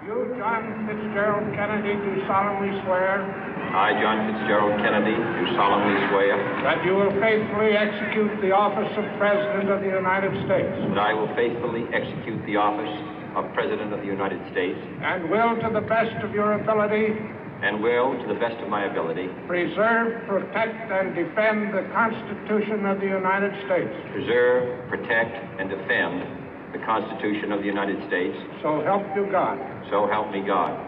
You, John Fitzgerald Kennedy, do solemnly swear. I, John Fitzgerald Kennedy, do solemnly swear. That you will faithfully execute the office of President of the United States. That I will faithfully execute the office of President of the United States. And will, to the best of your ability. And will, to the best of my ability. Preserve, protect, and defend the Constitution of the United States. Preserve, protect, and defend the Constitution of the United States. So help you God. So help me God.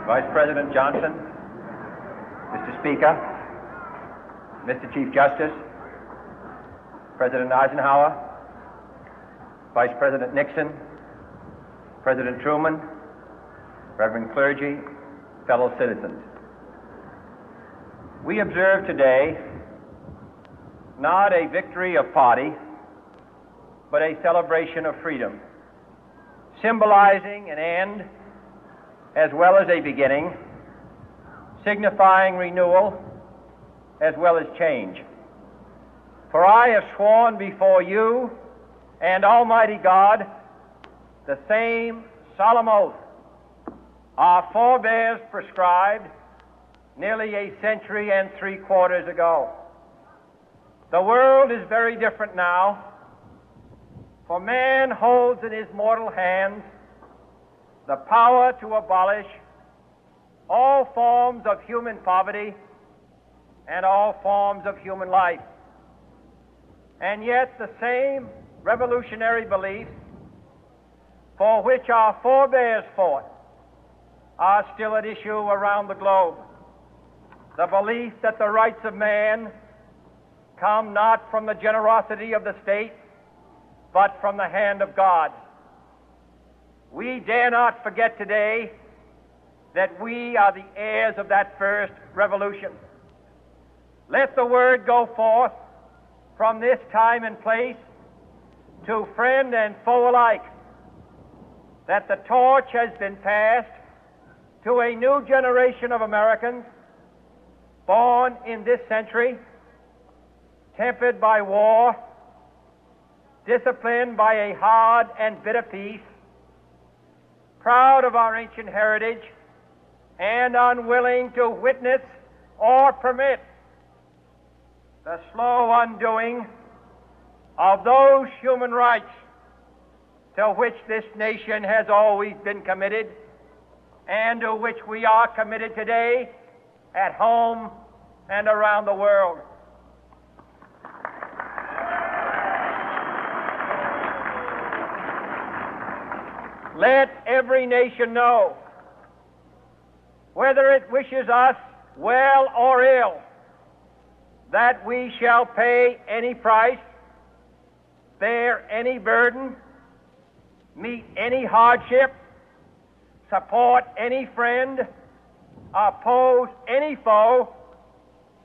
Vice President Johnson, Mr. Speaker, Mr. Chief Justice, President Eisenhower, Vice President Nixon, President Truman, Reverend clergy, fellow citizens. We observe today not a victory of party, but a celebration of freedom, symbolizing an end as well as a beginning, signifying renewal as well as change. For I have sworn before you and Almighty God the same solemn oath our forebears prescribed nearly a century and 3/4 ago. The world is very different now, for man holds in his mortal hands the power to abolish all forms of human poverty and all forms of human life. And yet the same revolutionary beliefs for which our forebears fought are still at issue around the globe. The belief that the rights of man come not from the generosity of the state, but from the hand of God. We dare not forget today that we are the heirs of that first revolution. Let the word go forth from this time and place to friend and foe alike that the torch has been passed to a new generation of Americans born in this century, tempered by war, disciplined by a hard and bitter peace, proud of our ancient heritage, and unwilling to witness or permit the slow undoing of those human rights to which this nation has always been committed and to which we are committed today at home and around the world. Let every nation know, whether it wishes us well or ill, that we shall pay any price, bear any burden, meet any hardship, support any friend, oppose any foe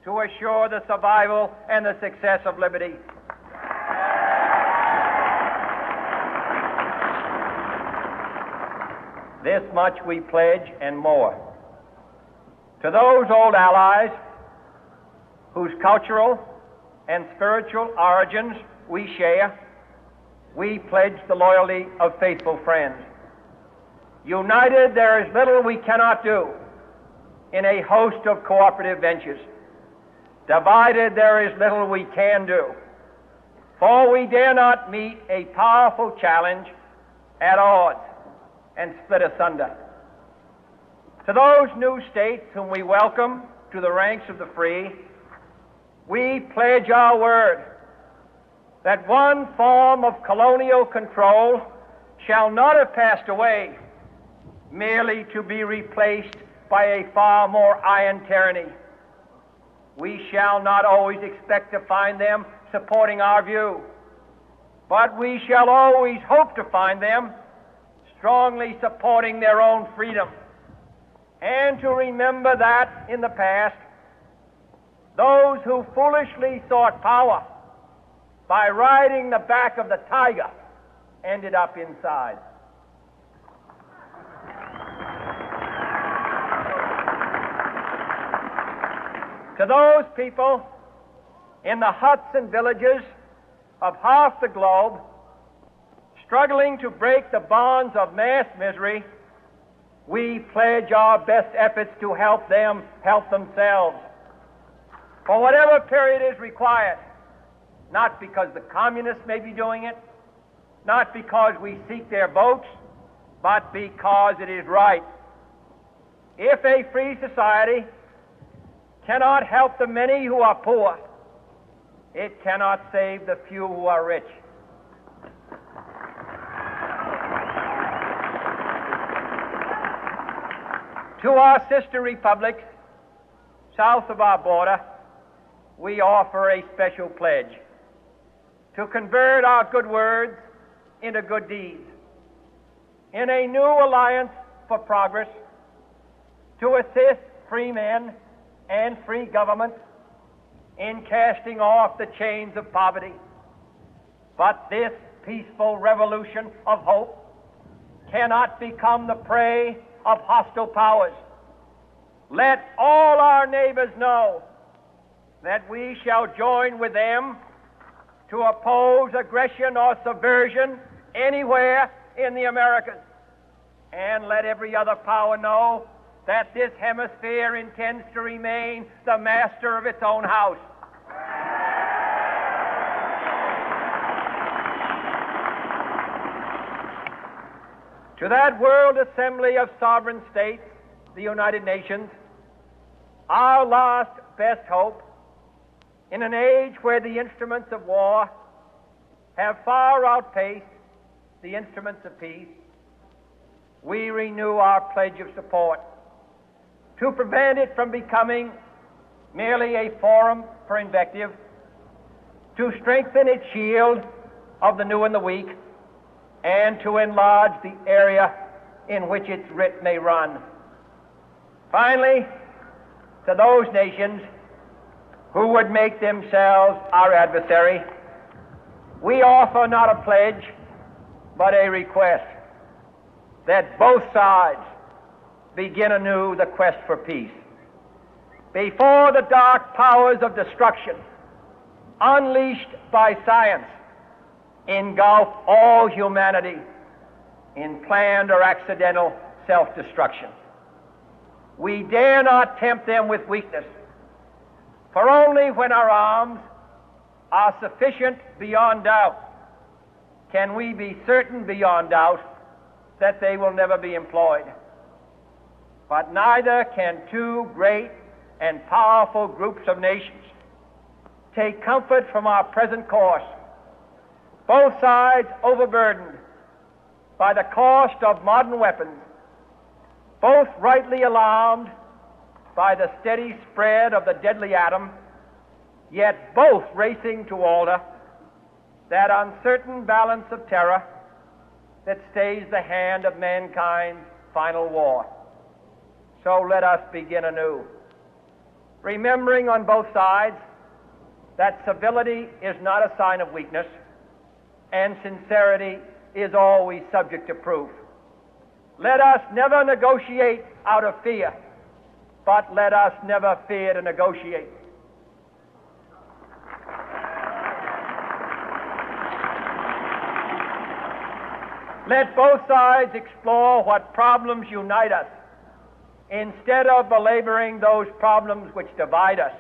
to assure the survival and the success of liberty. This much we pledge and more. To those old allies whose cultural and spiritual origins we share, we pledge the loyalty of faithful friends. United, there is little we cannot do in a host of cooperative ventures. Divided, there is little we can do, for we dare not meet a powerful challenge at odds and split asunder. To those new states whom we welcome to the ranks of the free, we pledge our word that one form of colonial control shall not have passed away merely to be replaced by a far more iron tyranny. We shall not always expect to find them supporting our view, but we shall always hope to find them strongly supporting their own freedom, and to remember that in the past, those who foolishly sought power by riding the back of the tiger ended up inside. To those people in the huts and villages of half the globe struggling to break the bonds of mass misery, we pledge our best efforts to help them help themselves for whatever period is required, not because the communists may be doing it, not because we seek their votes, but because it is right. If a free society cannot help the many who are poor, it cannot save the few who are rich. To our sister republics south of our border, we offer a special pledge to convert our good words into good deeds, in a new alliance for progress, to assist free men and free governments in casting off the chains of poverty. But this peaceful revolution of hope cannot become the prey of hostile powers. Let all our neighbors know that we shall join with them to oppose aggression or subversion anywhere in the Americas. And let every other power know that this hemisphere intends to remain the master of its own house. To that world assembly of sovereign states, the United Nations, our last best hope, in an age where the instruments of war have far outpaced the instruments of peace, we renew our pledge of support to prevent it from becoming merely a forum for invective, to strengthen its shield of the new and the weak, and to enlarge the area in which its writ may run. Finally, to those nations who would make themselves our adversary, we offer not a pledge, but a request that both sides begin anew the quest for peace. Before the dark powers of destruction, unleashed by science, engulf all humanity in planned or accidental self-destruction, we dare not tempt them with weakness, for only when our arms are sufficient beyond doubt can we be certain beyond doubt that they will never be employed. But neither can two great and powerful groups of nations take comfort from our present course, both sides overburdened by the cost of modern weapons, both rightly alarmed by the steady spread of the deadly atom, yet both racing to alter that uncertain balance of terror that stays the hand of mankind's final war. So let us begin anew, remembering on both sides that civility is not a sign of weakness, and sincerity is always subject to proof. Let us never negotiate out of fear, but let us never fear to negotiate. Let both sides explore what problems unite us, instead of belaboring those problems which divide us.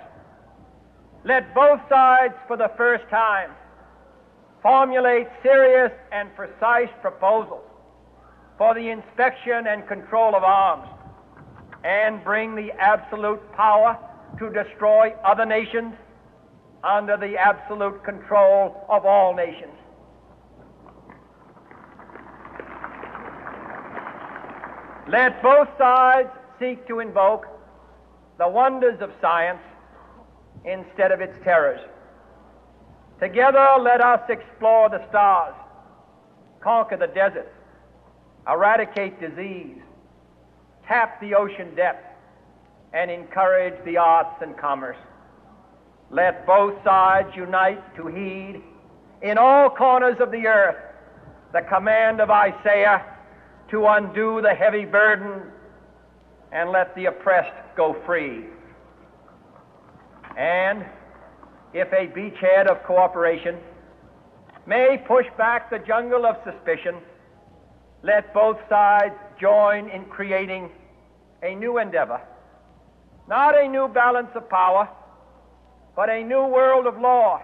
Let both sides, for the first time, formulate serious and precise proposals for the inspection and control of arms, and bring the absolute power to destroy other nations under the absolute control of all nations. Let both sides seek to invoke the wonders of science instead of its terrors. Together, let us explore the stars, conquer the deserts, eradicate disease, tap the ocean depths, and encourage the arts and commerce. Let both sides unite to heed in all corners of the earth the command of Isaiah to undo the heavy burden and let the oppressed go free. And if a beachhead of cooperation may push back the jungle of suspicion, let both sides join in creating a new endeavor, not a new balance of power, but a new world of law,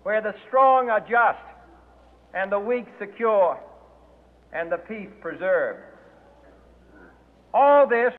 where the strong are just and the weak secure and the peace preserved. All this